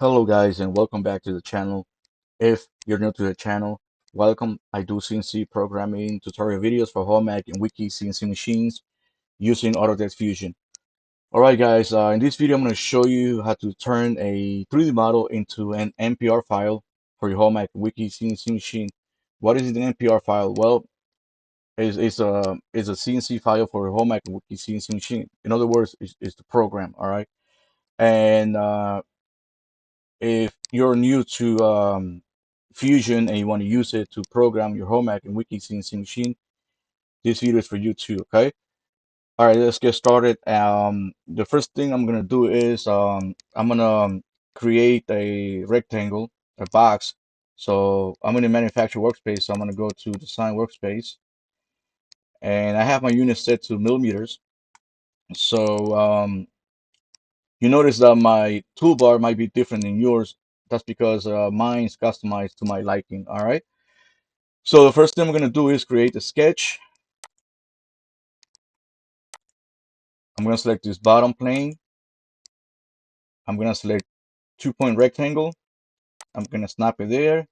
Hello guys and welcome back to the channel. If you're new to the channel, welcome. I do CNC programming tutorial videos for Homag and Weeke CNC machines using Autodesk Fusion. Alright guys, in this video I'm going to show you how to turn a 3D model into an MPR file for your Homag Weeke CNC machine. What is an MPR file? Well, it's a CNC file for your Homag and Weeke CNC machine. In other words, it's the program, alright? And if you're new to Fusion and you want to use it to program your Homag and Weeke CNC machine, this video is for you too, okay? All right, let's get started. The first thing I'm gonna do is I'm gonna create a rectangle, a box. So I'm in the manufacturer workspace, so I'm gonna go to design workspace, and I have my unit set to millimeters. So you notice that my toolbar might be different than yours. That's because mine's customized to my liking. All right. So the first thing we're gonna do is create a sketch. I'm gonna select this bottom plane. I'm gonna select 2-point rectangle. I'm gonna snap it there,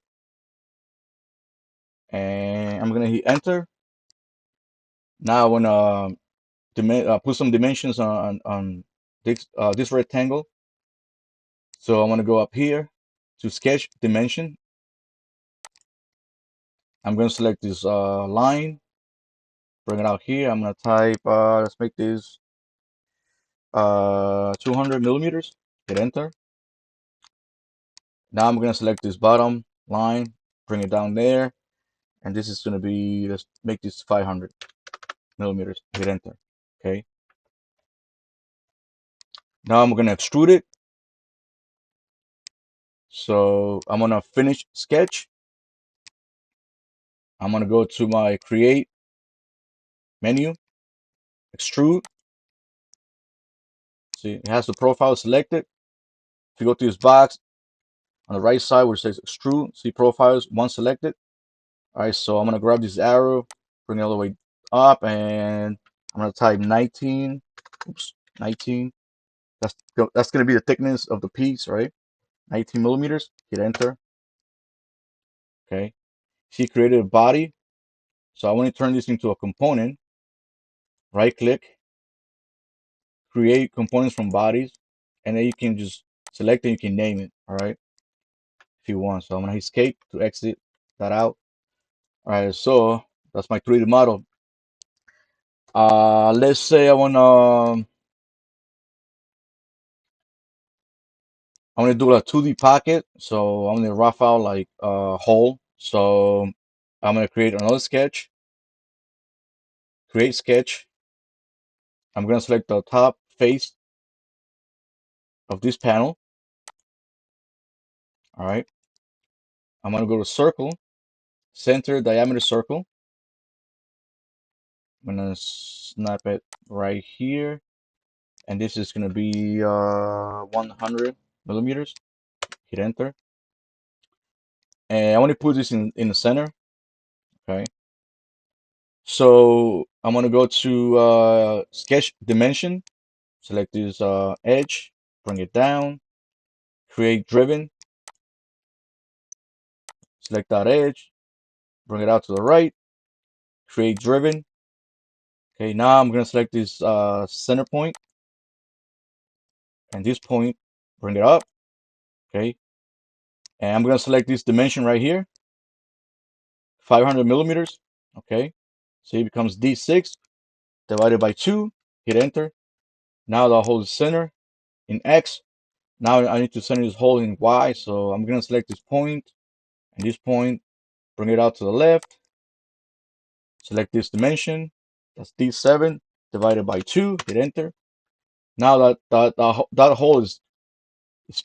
and I'm gonna hit enter. Now I wanna put some dimensions on this rectangle. So I want to go up here to sketch dimension. I'm gonna select this line, bring it out here. I'm gonna type let's make this 200 millimeters. Hit enter. Now I'm gonna select this bottom line, bring it down there, and this is gonna be, let's make this 500 millimeters. Hit enter. Okay. Now I'm gonna extrude it. So I'm gonna finish sketch. I'm gonna go to my create menu, extrude. See, it has the profile selected. If you go to this box on the right side where it says extrude, see profiles, one selected. All right, so I'm gonna grab this arrow, bring it all the way up, and I'm gonna type 19. Oops, 19. That's gonna be the thickness of the piece, right? 19 millimeters. Hit enter. Okay. She created a body, so I want to turn this into a component. Right click, create components from bodies, and then you can just select it. You can name it. All right, if you want. So I'm gonna hit escape to exit that out. All right, so that's my 3D model. Let's say I want to do a 2D pocket, so I'm gonna rough out like a hole. So I'm gonna create another sketch, create sketch. I'm gonna select the top face of this panel. All right, I'm gonna go to circle, center diameter circle. I'm gonna snap it right here, and this is gonna be 100 millimeters. Hit enter, and I want to put this in the center. Okay. So I'm gonna go to sketch dimension, select this edge, bring it down, create driven, select that edge, bring it out to the right, create driven. Okay, now I'm gonna select this center point and this point, bring it up. Okay, and I'm gonna select this dimension right here, 500 millimeters. Okay, so it becomes D6 divided by 2. Hit enter. Now the whole center in X. Now I need to center this hole in Y, so I'm gonna select this point and this point, bring it out to the left, select this dimension, that's D7 divided by 2, hit enter. Now that hole is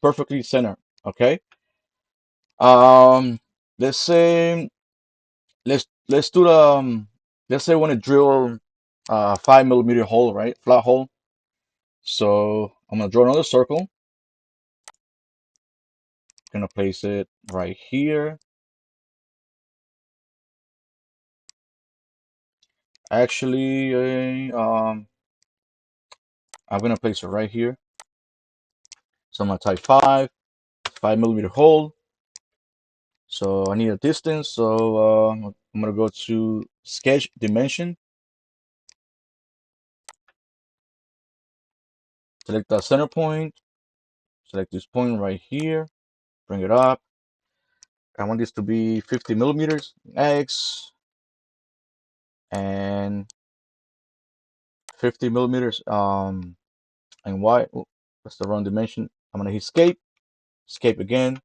perfectly centered. Okay. Um, let's say let's do the let's say I want to drill a 5 millimeter hole, right? Flat hole. So I'm gonna draw another circle. Gonna place it right here. Actually, I'm gonna place it right here. So I'm gonna type 5, 5mm hole. So I need a distance. So I'm gonna go to sketch dimension. Select the center point. Select this point right here. Bring it up. I want this to be 50mm X and 50mm and Y. Oh, that's the wrong dimension. I'm gonna hit escape. Escape again.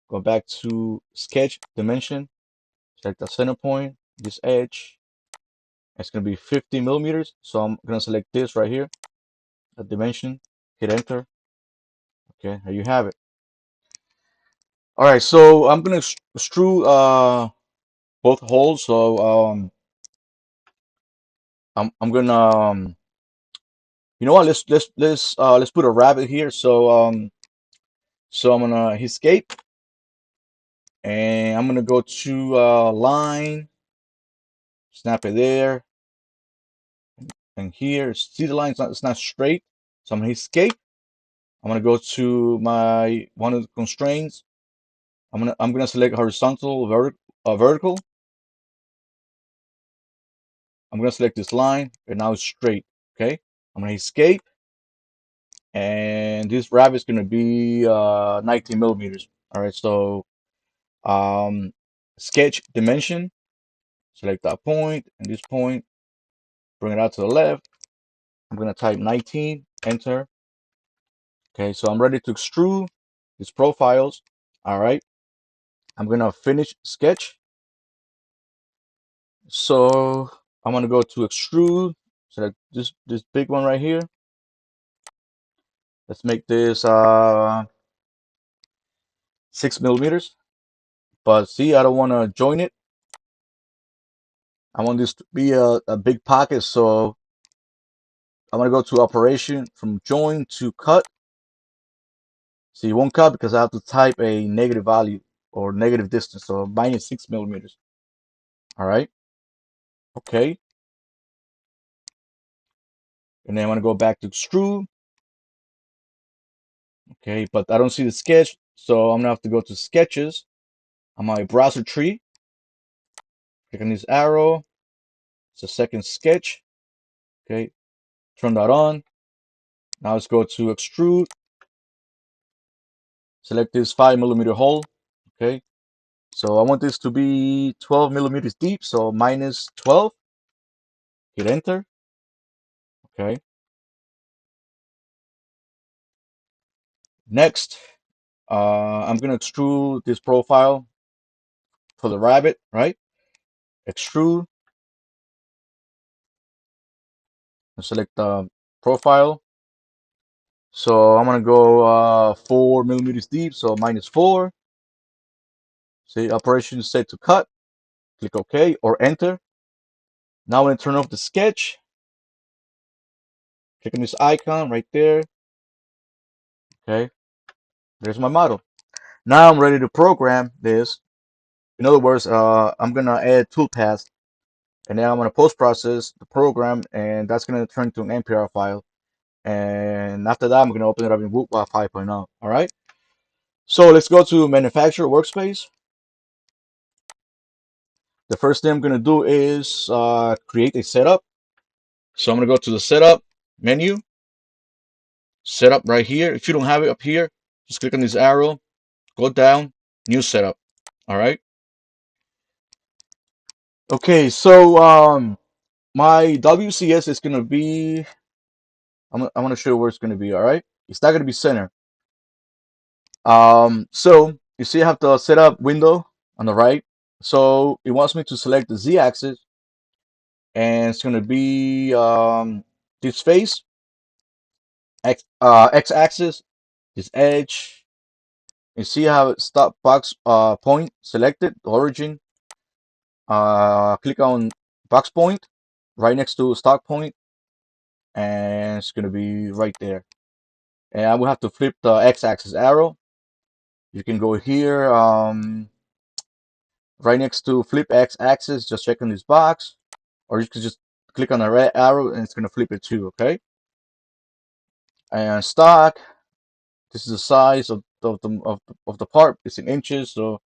Go back to sketch dimension. Select the center point. This edge. It's gonna be 50mm. So I'm gonna select this right here. The dimension. Hit enter. Okay, there you have it. All right, so I'm gonna extrude both holes. So I'm gonna you know what? Let's put a rabbit here. So I'm gonna hit escape and I'm gonna go to line, snap it there and here. See the line? It's not straight. So I'm gonna hit escape. I'm gonna go to my one of the constraints. I'm gonna select horizontal, vertical. I'm gonna select this line and now it's straight. Okay. I'm gonna hit escape. And this rabbit is going to be 19mm. All right, so um, sketch dimension, select that point and this point, bring it out to the left. I'm going to type 19, enter. Okay, so I'm ready to extrude these profiles. All right, I'm going to finish sketch. So I'm going to go to extrude, select this big one right here. Let's make this 6mm. But see, I don't want to join it. I want this to be a big pocket, so I'm gonna go to operation from join to cut. See, it won't cut because I have to type a negative value or negative distance, so -6mm. All right, okay. And then I'm gonna go back to extrude. Okay, but I don't see the sketch, so I'm gonna have to go to sketches on my browser tree. Click on this arrow. It's a second sketch. Okay, turn that on. Now let's go to extrude. Select this 5mm hole. Okay, so I want this to be 12mm deep, so -12. Hit enter. Okay. Next, I'm gonna extrude this profile for the rabbit, right? Extrude and select the profile. So I'm gonna go 4mm deep, so -4. See, operation is set to cut. Click OK or enter. Now I'm gonna turn off the sketch. Click on this icon right there. Okay, there's my model. Now I'm ready to program this. In other words, I'm gonna add toolpaths, and then I'm gonna post process the program, and that's gonna turn to an MPR file. And after that, I'm gonna open it up in Woodwop 5.0. All right. So let's go to manufacturer workspace. The first thing I'm gonna do is create a setup. So I'm gonna go to the setup menu, setup right here. If you don't have it up here, just click on this arrow, go down, new setup. All right. Okay, so my WCS is gonna be. I'm gonna show you where it's gonna be. All right. It's not gonna be center. So you see, I have the setup window on the right. So it wants me to select the Z-axis, and it's gonna be this face, X-axis, this edge. You see how it stop box point selected, the origin. Click on box point right next to stock point, and it's gonna be right there. And I will have to flip the X-axis arrow. You can go here, right next to flip X-axis. Just check on this box, or you can just click on the red arrow, and it's gonna flip it too. Okay. And stock. This is the size of the part. It's in inches, so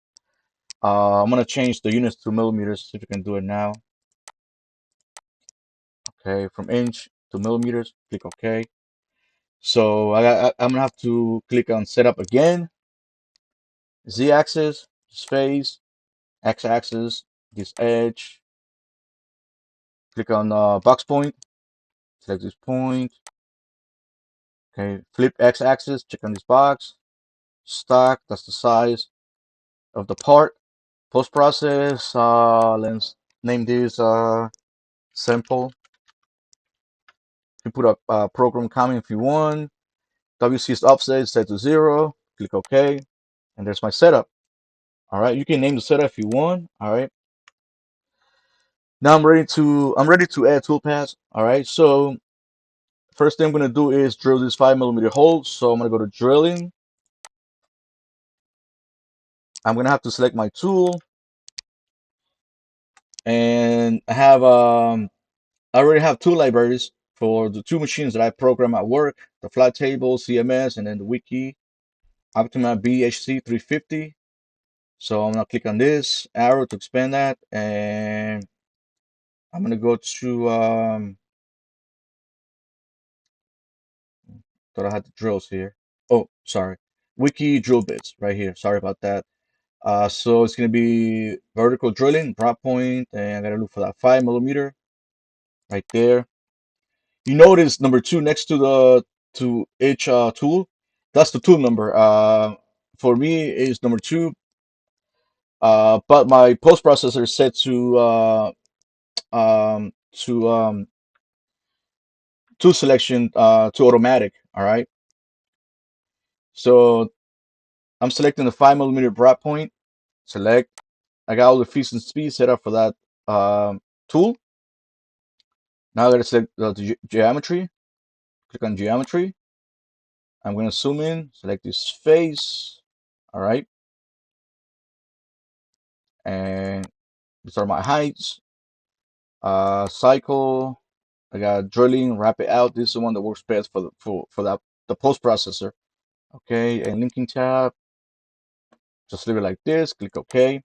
I'm gonna change the units to millimeters. See if you can do it now. Okay, from inch to millimeters. Click OK. So I'm gonna have to click on setup again. Z-axis, this phase, X-axis, this edge. Click on box point. Select this point. Okay, flip X-axis. Check on this box. Stock. That's the size of the part. Post process. Let's name this sample. You put a program comment if you want. WC is offset set to 0. Click OK. And there's my setup. All right, you can name the setup if you want. All right. Now I'm ready to add toolpaths. All right. So first thing I'm gonna do is drill this 5mm hole. So I'm gonna go to drilling. I'm gonna have to select my tool, and I already have two libraries for the two machines that I program at work: the flat table, CMS, and then the Weeke Optima BHC350. So I'm gonna click on this arrow to expand that, and I'm gonna go to thought I had the drills here. Oh, sorry, Weeke drill bits right here. Sorry about that. So it's gonna be vertical drilling, drop point, and I gotta look for that 5mm right there. You notice number two next to the to each tool. That's the tool number. For me is number two. But my post processor is set to tool selection to automatic. All right. So I'm selecting the 5mm drop point. Select. I got all the fees and speed set up for that tool. Now I gotta select the geometry. Click on geometry. I'm gonna zoom in, select this face. All right, and these are my heights. Cycle. I got drilling, wrap it out. This is the one that works best for that the post processor. Okay, and linking tab. Just leave it like this. Click OK.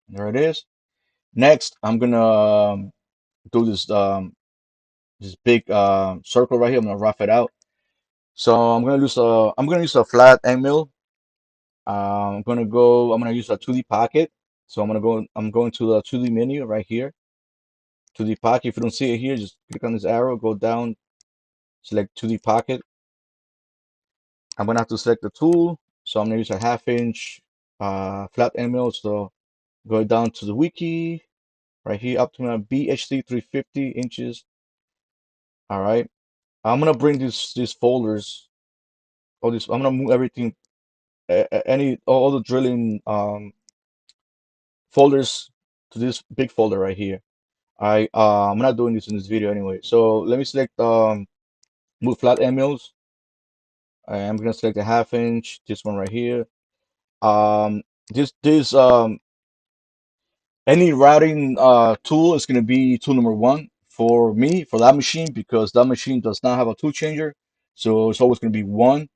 There it is. Next, I'm gonna do this big circle right here. I'm gonna rough it out. So I'm gonna use a flat end mill. I'm gonna use a 2D pocket. So I'm going to the 2D menu right here. 2D pocket. If you don't see it here, just click on this arrow, go down, select 2D pocket. I'm gonna have to select the tool. So I'm gonna use a 1/2 inch flat end mill. So go down to the Weeke right here up to my BHC 350 inches. All right. I'm gonna bring these folders. All this. I'm gonna move everything. Any all the drilling folders to this big folder right here. I'm not doing this in this video anyway. So let me select move flat end mills. I'm gonna select a 1/2 inch. This one right here. Um, this any routing tool is gonna be tool number one for me for that machine because that machine does not have a tool changer. So it's always gonna be one.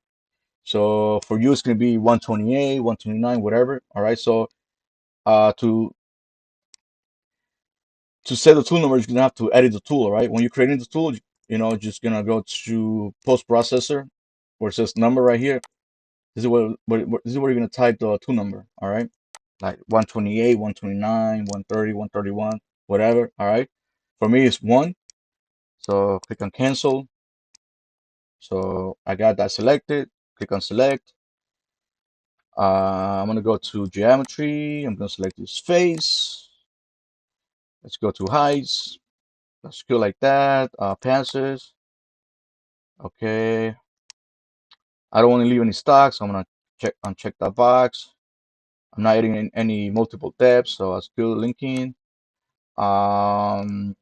So for you it's gonna be 128, 129, whatever. All right. So uh, to to set the tool number, you're gonna have to edit the tool, right? When you're creating the tool, just gonna go to post processor where it says number right here. This is where you're gonna type the tool number, all right? Like 128, 129, 130, 131, whatever, all right? For me, it's one. So click on cancel. So I got that selected. Click on select. I'm gonna go to geometry. I'm gonna select this face. Let's go to heights. Let's go like that. Passes. Okay. I don't want to leave any stock, so I'm gonna uncheck that box. I'm not adding in any multiple depths, so that's good. Linking. Um,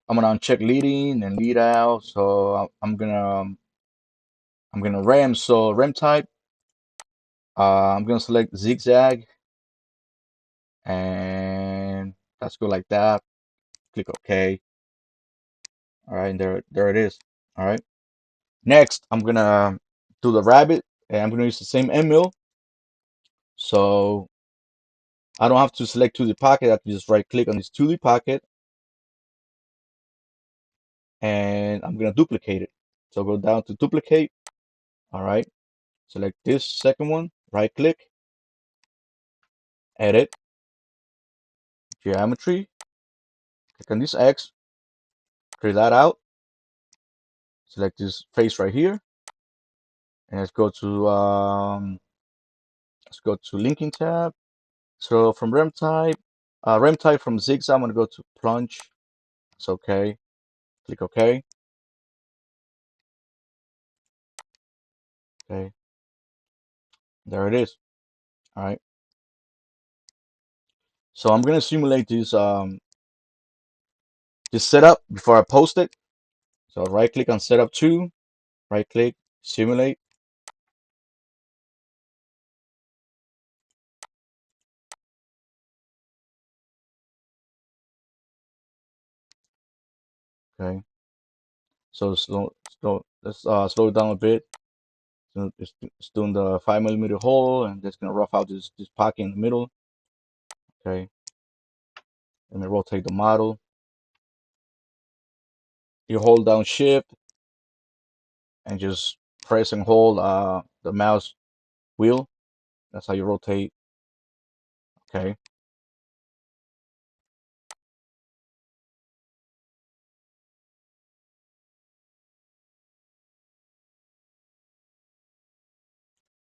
I'm gonna uncheck leading and lead out. So I'm gonna ram. So ram type. I'm gonna select zigzag, and that's good like that. Click OK. All right, and there it is. All right. Next, I'm gonna do the rabbit, and I'm gonna use the same end mill. So I don't have to select 2D pocket. I can just right click on this 2D pocket, and I'm gonna duplicate it. So go down to duplicate. All right. Select this second one, right click, edit, geometry, click on this X, clear that out, select this face right here, and let's go to linking tab. So from rem type from zigzag, I'm gonna go to plunge. It's okay. Click OK. Okay, there it is. All right. So I'm gonna simulate this setup before I post it. So right click on setup two, right click, simulate. Okay. So let's slow it down a bit. So it's doing the 5 mm hole, and it's gonna rough out this pocket in the middle. Okay. Let me rotate the model. You hold down shift and just press and hold the mouse wheel. That's how you rotate. Okay.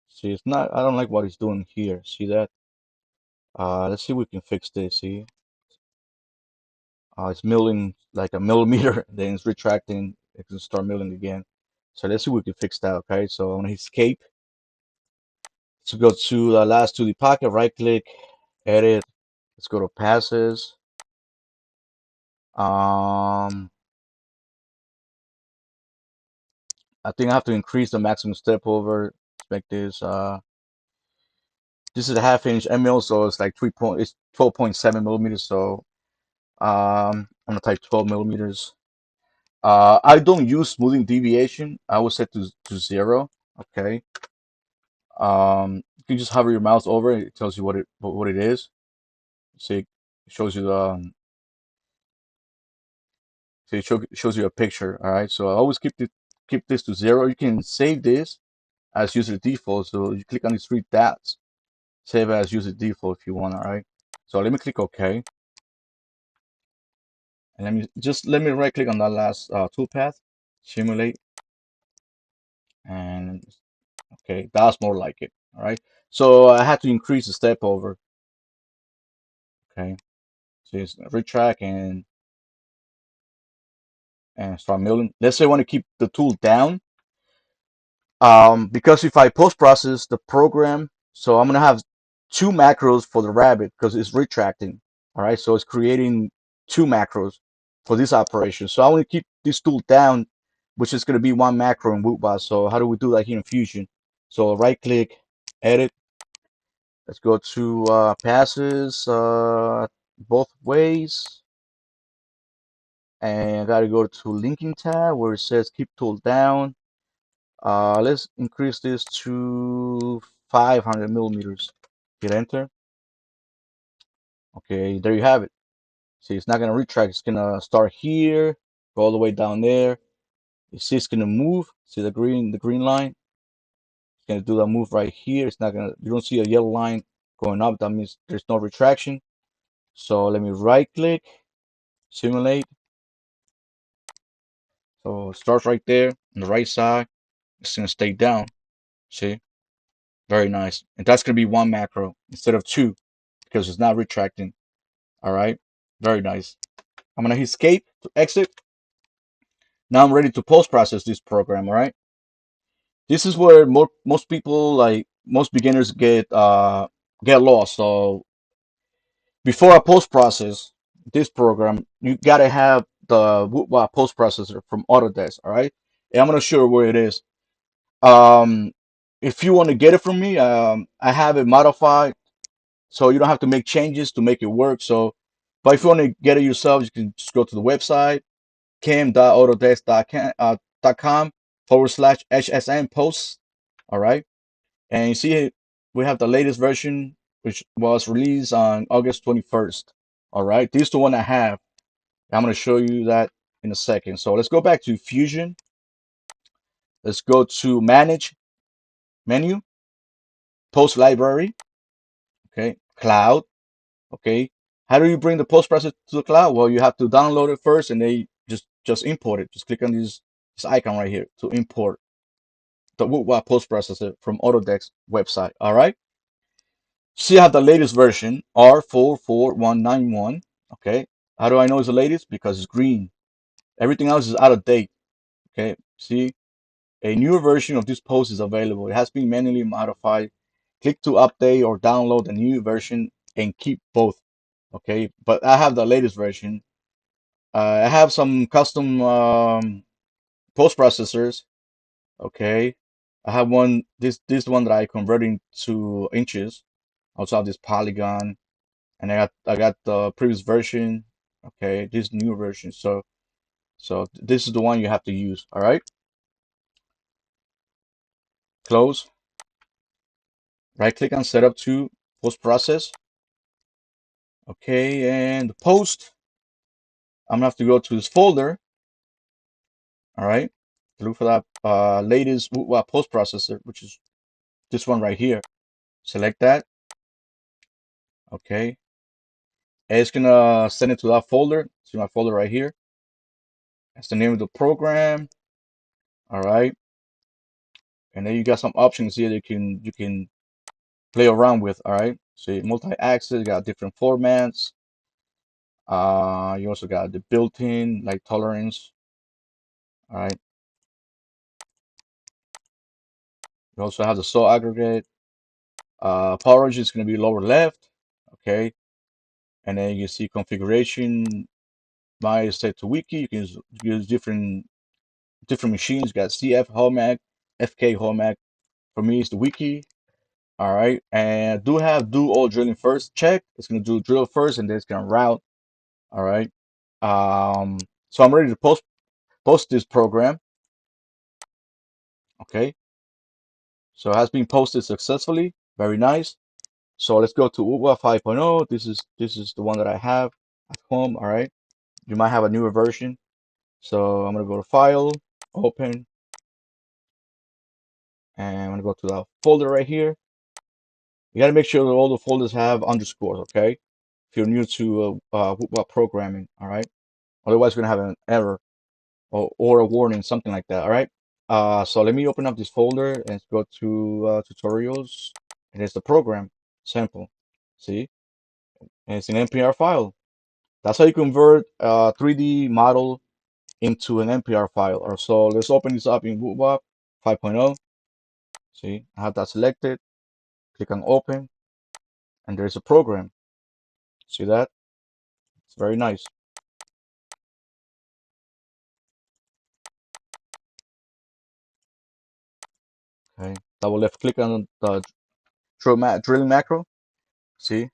See, it's not. I don't like what he's doing here. See that? Let's see if we can fix this. See, it's milling like a millimeter, then it's retracting. It can start milling again. So let's see if we can fix that. Okay. So I'm gonna escape. So go to the last 2D pocket. Right click, edit. Let's go to passes. Um, I think I have to increase the maximum step over. Let's make this is a half-inch mil, so it's like it's 12.7 mm. So I'm gonna type 12 mm. I don't use smoothing deviation. I will set to 0. Okay. You can just hover your mouse over it. It tells you what it is. See, it shows you shows you a picture. All right. So I always keep this to 0. You can save this as user default. So you click on these three dots, save as user default if you want. All right. So let me click OK, and let me right click on that last toolpath, simulate, and okay, that's more like it. All right. So I had to increase the step over. Okay. So it's retract and start milling. Let's say I want to keep the tool down. Because if I post process the program, so I'm gonna have two macros for the rabbit because it's retracting. All right, so it's creating two macros for this operation. So I want to keep this tool down, which is gonna be one macro in Woodwop. So how do we do that here in Fusion? So right click, edit. Let's go to passes both ways, and I gotta go to linking tab where it says keep tool down. Let's increase this to 500 mm. Hit enter. Okay, there you have it. See, it's not gonna retract. It's gonna start here, go all the way down there. You see, it's gonna move. See the green line. It's gonna do that move right here. It's not gonna. You don't see a yellow line going up. That means there's no retraction. So let me right click, simulate. So it starts right there on the right side. It's gonna stay down. See, very nice. And that's gonna be one macro instead of two because it's not retracting. All right, very nice. I'm gonna hit escape to exit. Now I'm ready to post process this program. All right, this is where most people, like most beginners, get lost. So before I post process this program, you gotta have the Woodwop post processor from Autodesk. All right, and I'm gonna show you where it is. Um, if you want to get it from me, I have it modified so you don't have to make changes to make it work. So, but if you want to get it yourself, you can just go to the website cam.autodesk.com. / HSN posts. All right. And you see we have the latest version, which was released on August 21st. All right. This is the one I have. I'm going to show you that in a second. So let's go back to Fusion. Let's go to Manage menu, Post Library. Okay. Cloud. Okay. How do you bring the post process to the cloud? Well, you have to download it first and then just import it. Just click on this icon right here to import the Woodwop post processor from Autodesk's website. All right. See, I have the latest version, R44191. Okay. How do I know it's the latest? Because it's green. Everything else is out of date. Okay. See, a newer version of this post is available. It has been manually modified. Click to update or download the new version and keep both. Okay. But I have the latest version. I have some custom post processors. Okay. I have one, this one that I converting to inches. Also have this polygon. And I got the previous version. Okay, this new version. So this is the one you have to use. All right, close. Right click on setup to post process. Okay, and the post. I'm gonna have to go to this folder. All right, look for that latest post processor, which is this one right here. Select that. Okay, and it's gonna send it to that folder. See my folder right here. That's the name of the program. All right, and then you got some options here that you can play around with. All right, so multi-axis, got different formats. You also got the built-in like tolerance. All right, you also have the saw aggregate. Power range is going to be lower left. Okay, and then you see configuration. My is set to Weeke. You can use different machines. You got CF Homag, FK Homag. For me, it's the Weeke. All right, and do all drilling first. Check. It's going to do drill first, and then it's going to route. All right. So I'm ready to post this program. Okay, so it has been posted successfully. Very nice. So let's go to Woodwop 5.0. This is the one that I have at home. All right, you might have a newer version. So I'm gonna go to File, Open, and I'm gonna go to the folder right here. You gotta make sure that all the folders have underscores. Okay, if you're new to Woodwop programming. All right, otherwise you're gonna have an error or a warning, something like that. All right. So let me open up this folder and go to tutorials. And it's the program sample. See, and it's an NPR file. That's how you convert a 3D model into an NPR file. Or so let's open this up in Woodwop 5.0. See, I have that selected. Click on open, and there's a program. See that? It's very nice. Okay. Double left click on the drilling macro. See,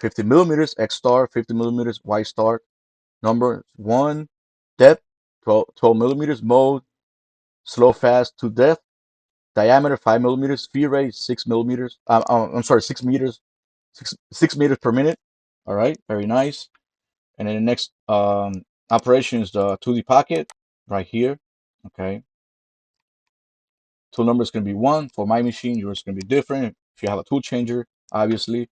50 millimeters X star, 50 millimeters Y star. Number one, depth, 12 millimeters. Mode, slow fast to depth. Diameter, 5 millimeters. Feed rate, 6 millimeters. I'm sorry, 6 meters. 6 meters per minute. All right, very nice. And then the next operation is the 2D pocket right here. Okay. Tool number is going to be 1. For my machine, yours is going to be different. If you have a tool changer, obviously.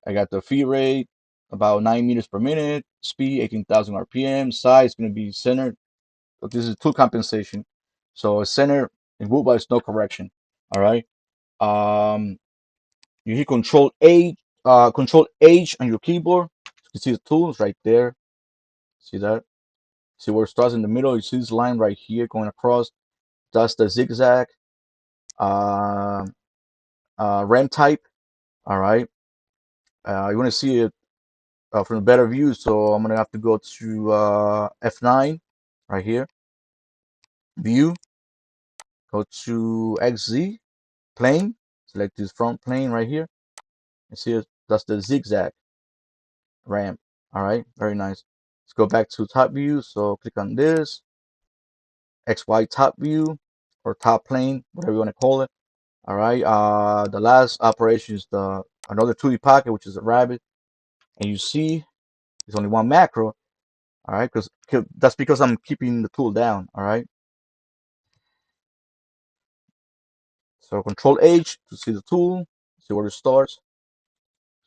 I got the feed rate, about 9 meters per minute. Speed, 18,000 RPM. Size going to be centered. But this is tool compensation. So center in Woodwop is no correction. All right. Um, you hit Control H on your keyboard. You can see the tools right there. See that? See where it starts in the middle? You see this line right here going across. That's the zigzag uh, RAM type. All right. You want to see it from a better view, so I'm gonna have to go to F9 right here. View. Go to XZ plane. Select this front plane right here. And see that's the zigzag ramp. All right, very nice. Let's go back to top view. So click on this XY top view. or top plane, whatever you want to call it. All right. The last operation is the another 2D pocket, which is a rabbit, and you see there's only one macro. All right, because that's because I'm keeping the tool down. All right. So Control H to see the tool, see where it starts.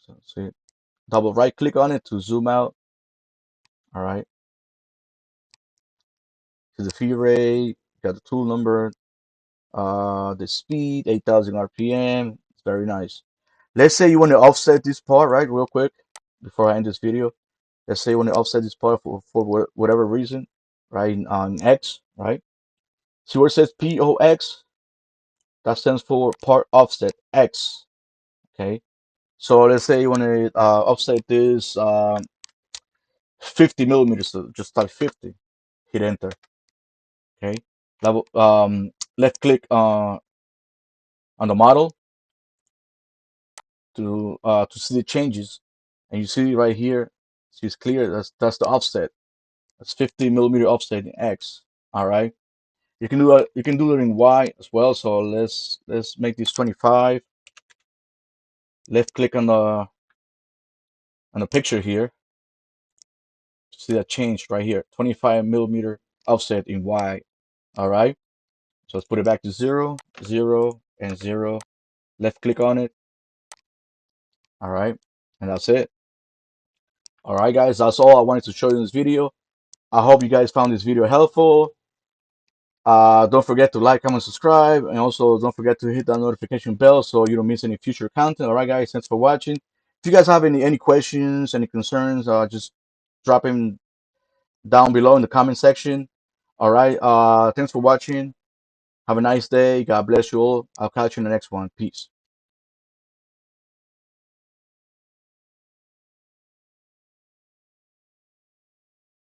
So see, double right click on it to zoom out. All right. See the feed rate, got the tool number, the speed, 8,000 RPM. It's very nice. Let's say you want to offset this part, right, real quick, before I end this video. Let's say you want to offset this part for whatever reason, right, on X, right? See where it says POX? That stands for part offset X, okay? So let's say you want to offset this 50 millimeters, so just type 50, hit enter, okay? Level, left click on the model to see the changes, and you see right here, see it's clear. That's the offset. That's 50 millimeter offset in X. All right. You can do it in Y as well. So let's make this 25. Left click on the picture here. See that change right here. 25 millimeter offset in Y. All right. So let's put it back to 0, 0, and 0. Left click on it. All right. And that's it. All right, guys. That's all I wanted to show you in this video. I hope you guys found this video helpful. Don't forget to like, comment, subscribe, and also don't forget to hit that notification bell so you don't miss any future content. All right, guys, thanks for watching. If you guys have any questions, any concerns, just drop them down below in the comment section. All right, thanks for watching. Have a nice day. God bless you all. I'll catch you in the next one. Peace.